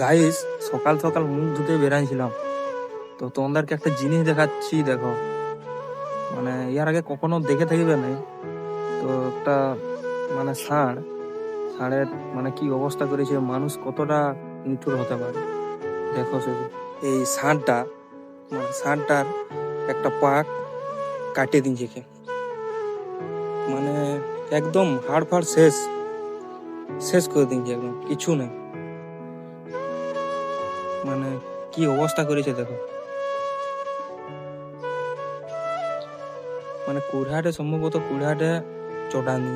Guys, সকাল সকাল মুখ ধুতে বেরাইছিলাম, তো তোমাদেরকে একটা জিনিস দেখাচ্ছি, দেখো। মানে ইয়ার আগে কখনো দেখে থাকবে না। তো একটা মানে ষাঁড়ের মানে কি অবস্থা করেছে, মানুষ কতটা নিঠুর হতে পারে দেখো শুধু। এই ষাঁড়টার একটা পা কাটে দিয়েছে কে, মানে একদম হাড় ফাড় শেষ শেষ করে দিয়েছে, একদম কিছু নেই। মানে কি অবস্থা করেছে দেখো। মানে সম্ভবত কুড়হাটে চটানি।